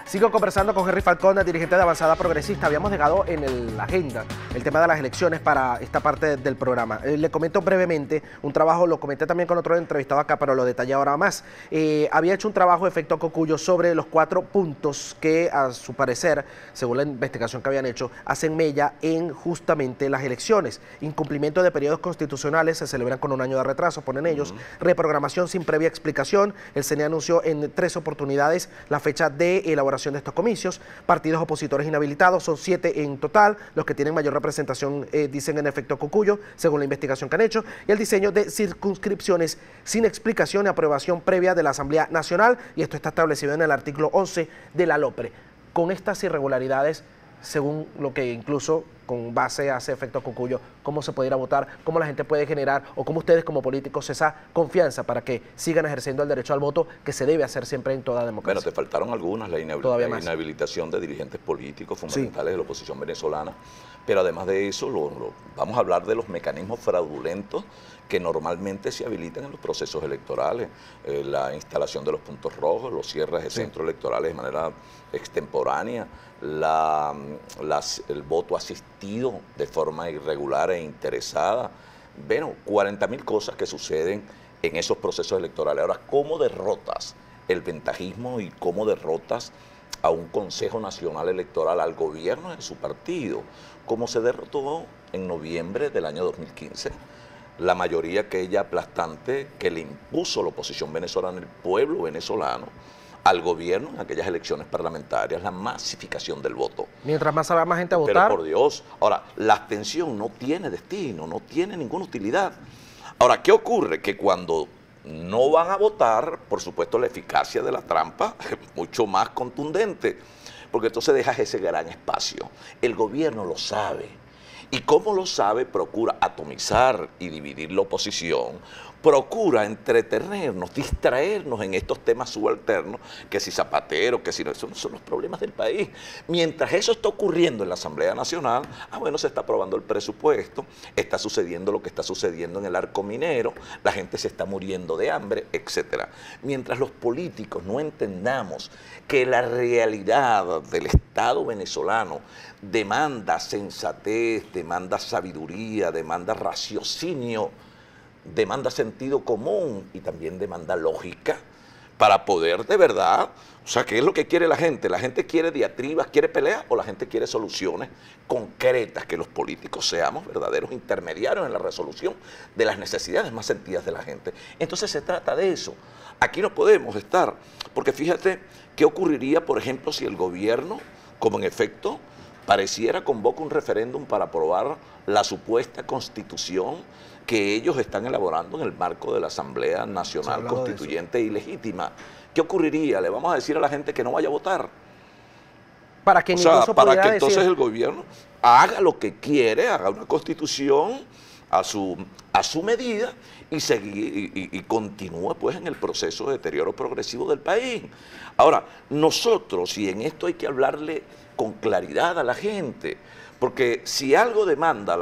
Sigo conversando con Henry Falcón, dirigente de Avanzada Progresista. Habíamos dejado en la agenda el tema de las elecciones para esta parte del programa. Le comento brevemente un trabajo, lo comenté también con otro entrevistado acá, pero lo detallé ahora más. Había hecho un trabajo de efecto Cocuyo sobre los 4 puntos que, a su parecer, según la investigación que habían hecho, hacen mella en justamente las elecciones. Incumplimiento de periodos constitucionales, se celebran con un año de retraso, ponen ellos. Reprogramación sin previa explicación. El CNE anunció en 3 oportunidades la fecha de elaboración de estos comicios. Partidos opositores inhabilitados, son 7 en total. Los que tienen mayor representación dicen en efecto Cocuyo, según la investigación que han hecho. Y el diseño de circunscripciones sin explicación y aprobación previa de la Asamblea Nacional, y esto está establecido en el artículo 11 de la LOPRE. Con estas irregularidades, según lo que incluso con base hace efecto Cocuyo, cómo se puede ir a votar, cómo la gente puede generar, o cómo ustedes como políticos esa confianza para que sigan ejerciendo el derecho al voto que se debe hacer siempre en toda democracia. Bueno, te faltaron algunas, la inhabilitación de dirigentes políticos fundamentales de la oposición venezolana, pero además de eso, vamos a hablar de los mecanismos fraudulentos que normalmente se habilitan en los procesos electorales, la instalación de los puntos rojos, los cierres de centros electorales de manera extemporánea, el voto asistido de forma irregular e interesada. Bueno, 40.000 cosas que suceden en esos procesos electorales. Ahora, ¿cómo derrotas el ventajismo y cómo derrotas a un Consejo Nacional Electoral, al gobierno de su partido, como se derrotó en noviembre del año 2015? La mayoría aquella aplastante que le impuso la oposición venezolana, el pueblo venezolano, al gobierno en aquellas elecciones parlamentarias, la masificación del voto. Mientras más salga más gente a votar. Pero por Dios, ahora, la abstención no tiene destino, no tiene ninguna utilidad. Ahora, ¿qué ocurre? Que cuando no van a votar, por supuesto la eficacia de la trampa es mucho más contundente, porque entonces dejas ese gran espacio. El gobierno lo sabe. Y como lo sabe, procura atomizar y dividir la oposición, procura entretenernos, distraernos en estos temas subalternos, que si Zapatero, que si no, esos son los problemas del país. Mientras eso está ocurriendo en la Asamblea Nacional, bueno, se está aprobando el presupuesto, está sucediendo lo que está sucediendo en el arco minero, la gente se está muriendo de hambre, etc. Mientras los políticos no entendamos que la realidad del Estado venezolano demanda sensatez, demanda sabiduría, demanda raciocinio, demanda sentido común y también demanda lógica para poder de verdad, o sea, ¿qué es lo que quiere la gente? ¿La gente quiere diatribas, quiere peleas o la gente quiere soluciones concretas, que los políticos seamos verdaderos intermediarios en la resolución de las necesidades más sentidas de la gente? Entonces se trata de eso. Aquí no podemos estar, porque fíjate qué ocurriría, por ejemplo, si el gobierno, como en efecto pareciera, convoca un referéndum para aprobar la supuesta constitución que ellos están elaborando en el marco de la Asamblea Nacional Constituyente ilegítima. ¿Qué ocurriría? ¿Le vamos a decir a la gente que no vaya a votar? Para que, para que entonces el gobierno haga lo que quiere, haga una constitución a su medida y continúe pues en el proceso de deterioro progresivo del país. Ahora, nosotros, y en esto hay que hablarle con claridad a la gente, porque si algo demanda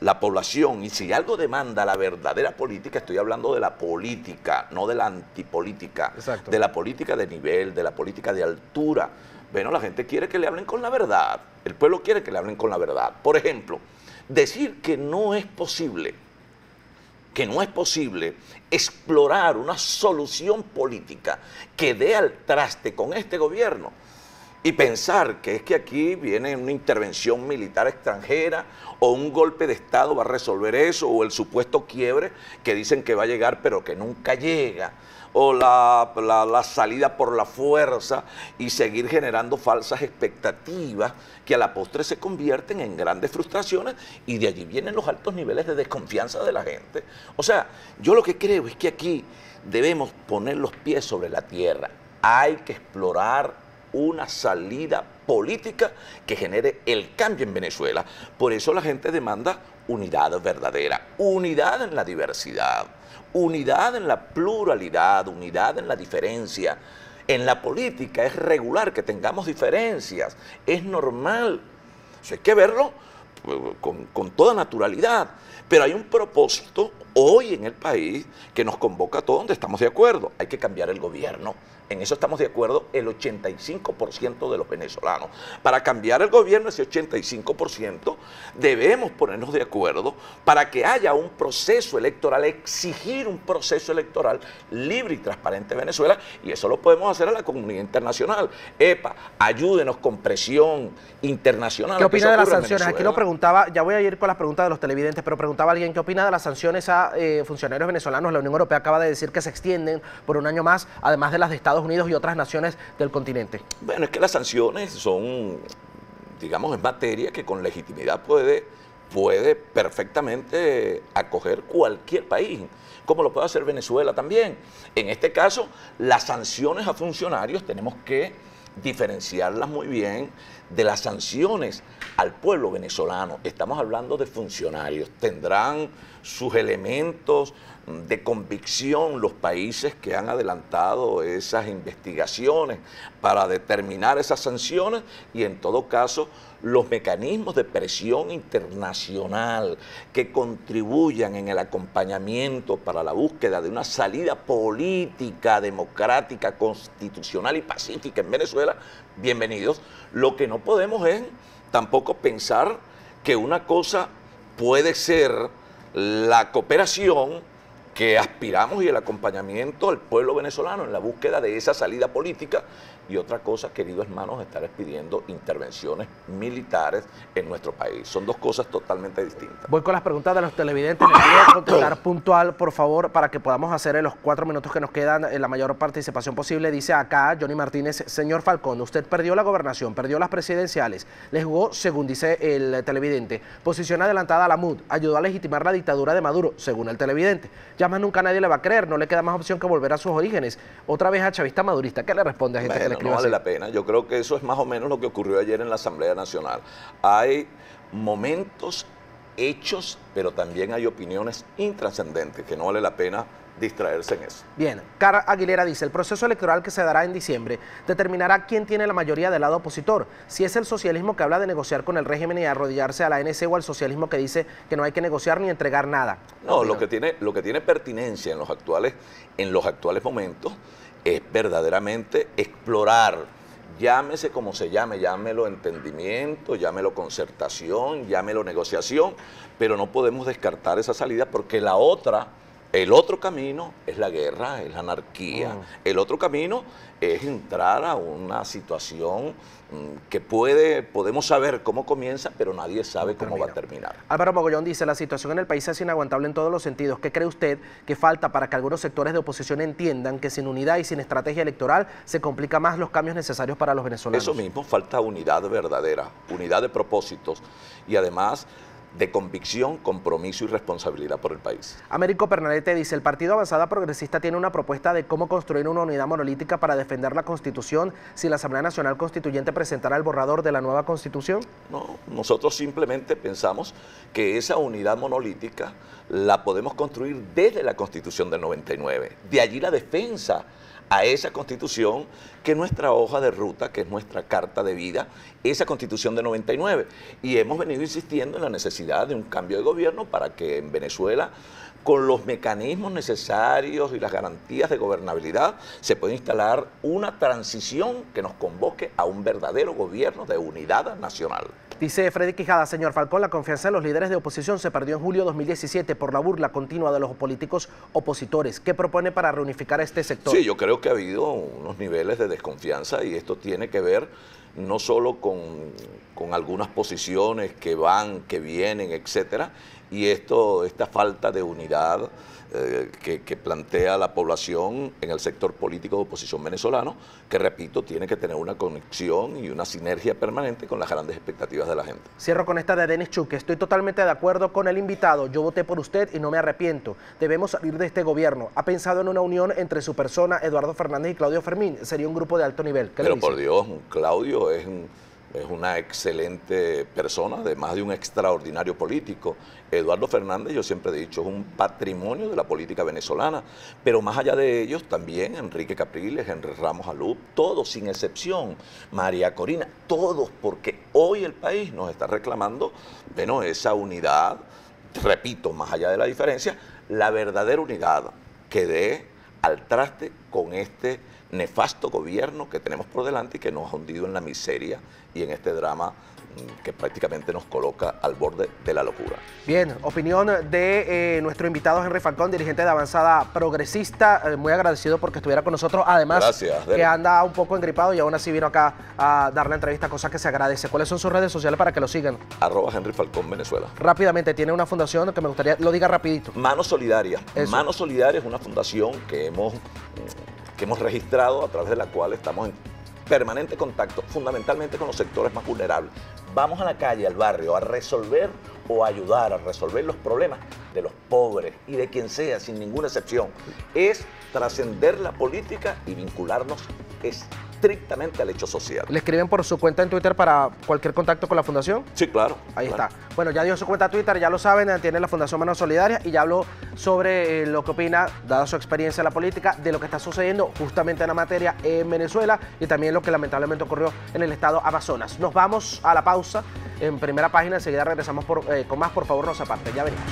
la población y si algo demanda la verdadera política, estoy hablando de la política, no de la antipolítica, de la política de nivel, de la política de altura. Bueno, la gente quiere que le hablen con la verdad, el pueblo quiere que le hablen con la verdad. Por ejemplo, decir que no es posible explorar una solución política que dé al traste con este gobierno y pensar que es que aquí viene una intervención militar extranjera o un golpe de Estado va a resolver eso, o el supuesto quiebre que dicen que va a llegar pero que nunca llega, o la salida por la fuerza y seguir generando falsas expectativas que a la postre se convierten en grandes frustraciones y de allí vienen los altos niveles de desconfianza de la gente. O sea, yo lo que creo es que aquí debemos poner los pies sobre la tierra. Hay que explorar una salida política que genere el cambio en Venezuela. Por eso la gente demanda unidad verdadera, unidad en la diversidad, unidad en la pluralidad, unidad en la diferencia. En la política es regular que tengamos diferencias, es normal. Eso hay que verlo con toda naturalidad. Pero hay un propósito hoy en el país que nos convoca a todos, donde estamos de acuerdo. Hay que cambiar el gobierno. En eso estamos de acuerdo el 85% de los venezolanos. Para cambiar el gobierno, ese 85%, debemos ponernos de acuerdo para que haya un proceso electoral, exigir un proceso electoral libre y transparente en Venezuela, y eso lo podemos hacer a la comunidad internacional. EPA, ayúdenos con presión internacional. ¿Qué opina de las sanciones? Aquí lo preguntaba, ya voy a ir con las preguntas de los televidentes, pero preguntaba alguien, ¿qué opina de las sanciones a funcionarios venezolanos? La Unión Europea acaba de decir que se extienden por un año más, además de las de Estados Unidos y otras naciones del continente. Bueno, es que las sanciones son, digamos, en materia que con legitimidad puede perfectamente acoger cualquier país, como lo puede hacer Venezuela también. En este caso, las sanciones a funcionarios tenemos que diferenciarlas muy bien de las sanciones al pueblo venezolano. Estamos hablando de funcionarios, tendrán sus elementos de convicción los países que han adelantado esas investigaciones para determinar esas sanciones, y en todo caso los mecanismos de presión internacional que contribuyan en el acompañamiento para la búsqueda de una salida política, democrática, constitucional y pacífica en Venezuela, bienvenidos. Lo que no podemos es tampoco pensar que una cosa puede ser la cooperación que aspiramos y el acompañamiento al pueblo venezolano en la búsqueda de esa salida política, y otra cosa, queridos hermanos, estar pidiendo intervenciones militares en nuestro país. Son dos cosas totalmente distintas. Voy con las preguntas de los televidentes. Les pido contestar puntual, por favor, para que podamos hacer en los 4 minutos que nos quedan la mayor participación posible. Dice acá Johnny Martínez: señor Falcón, usted perdió la gobernación, perdió las presidenciales, le jugó, según dice el televidente, posición adelantada a la MUD, ayudó a legitimar la dictadura de Maduro, según el televidente. Ya más nunca nadie le va a creer, no le queda más opción que volver a sus orígenes. Otra vez a chavista madurista. ¿Qué le responde a gente que le escribe no vale así? la pena. Yo creo que eso es más o menos lo que ocurrió ayer en la Asamblea Nacional. Hay momentos, hechos, pero también hay opiniones intrascendentes que no vale la pena distraerse en eso. Bien, Cara Aguilera dice: el proceso electoral que se dará en diciembre determinará quién tiene la mayoría del lado opositor, si es el socialismo que habla de negociar con el régimen y arrodillarse a la ANC, o el socialismo que dice que no hay que negociar ni entregar nada. No, lo que tiene pertinencia en los actuales momentos es verdaderamente explorar, llámese como se llame, llámelo entendimiento, llámelo concertación, llámelo negociación, pero no podemos descartar esa salida, porque el otro camino es la guerra, es la anarquía. El otro camino es entrar a una situación que podemos saber cómo comienza, pero nadie sabe cómo va a terminar. Álvaro Mogollón dice: la situación en el país es inaguantable en todos los sentidos. ¿Qué cree usted que falta para que algunos sectores de oposición entiendan que sin unidad y sin estrategia electoral se complica más los cambios necesarios para los venezolanos? Eso mismo, falta unidad verdadera, unidad de propósitos y además de convicción, compromiso y responsabilidad por el país. Américo Pernalete dice: el Partido Avanzada Progresista tiene una propuesta de cómo construir una unidad monolítica para defender la Constitución si la Asamblea Nacional Constituyente presentara el borrador de la nueva Constitución. No, nosotros simplemente pensamos que esa unidad monolítica la podemos construir desde la Constitución del 99. De allí la defensa a esa Constitución, que es nuestra hoja de ruta, que es nuestra carta de vida, esa Constitución de 99. Y hemos venido insistiendo en la necesidad de un cambio de gobierno para que en Venezuela, con los mecanismos necesarios y las garantías de gobernabilidad, se pueda instalar una transición que nos convoque a un verdadero gobierno de unidad nacional. Dice Freddy Quijada: señor Falcón, la confianza de los líderes de oposición se perdió en julio de 2017 por la burla continua de los políticos opositores. ¿Qué propone para reunificar este sector? Sí, yo creo que ha habido unos niveles de desconfianza, y esto tiene que ver no solo con algunas posiciones que van, que vienen, etcétera, y esta falta de unidad que plantea la población en el sector político de oposición venezolano, que repito, tiene que tener una conexión y una sinergia permanente con las grandes expectativas de la gente. Cierro con esta de Denis Chuque: estoy totalmente de acuerdo con el invitado, yo voté por usted y no me arrepiento, debemos salir de este gobierno. ¿Ha pensado en una unión entre su persona, Eduardo Fernández, y Claudio Fermín? Sería un grupo de alto nivel. Pero por Dios, Claudio es es una excelente persona, además de un extraordinario político. Eduardo Fernández, yo siempre he dicho, es un patrimonio de la política venezolana, pero más allá de ellos también Enrique Capriles, Henry Ramos Alup, todos sin excepción, María Corina, todos, porque hoy el país nos está reclamando, bueno, esa unidad, repito, más allá de la diferencia, la verdadera unidad que dé al traste con este nefasto gobierno que tenemos por delante y que nos ha hundido en la miseria y en este drama que prácticamente nos coloca al borde de la locura. Bien, opinión de nuestro invitado Henry Falcón, dirigente de Avanzada Progresista, muy agradecido porque estuviera con nosotros, además gracias, que anda un poco engripado y aún así vino acá a dar la entrevista, cosa que se agradece. ¿Cuáles son sus redes sociales para que lo sigan? @Henry Falcón Venezuela. Rápidamente, tiene una fundación que me gustaría, lo diga rapidito. Mano Solidaria. Eso. Mano Solidaria es una fundación que hemos registrado, a través de la cual estamos en permanente contacto, fundamentalmente con los sectores más vulnerables. Vamos a la calle, al barrio, a resolver o a ayudar a resolver los problemas de los pobres y de quien sea, sin ninguna excepción. Es trascender la política y vincularnos estrictamente al hecho social. ¿Le escriben por su cuenta en Twitter para cualquier contacto con la fundación? Sí, claro. Ahí claro. está. Bueno, ya dio su cuenta Twitter, ya lo saben, tiene la Fundación Manos Solidarias y ya habló sobre lo que opina, dada su experiencia en la política, de lo que está sucediendo justamente en la materia en Venezuela y también lo que lamentablemente ocurrió en el estado Amazonas. Nos vamos a la pausa en Primera Página, enseguida regresamos con más, por favor no se aparten, ya venimos.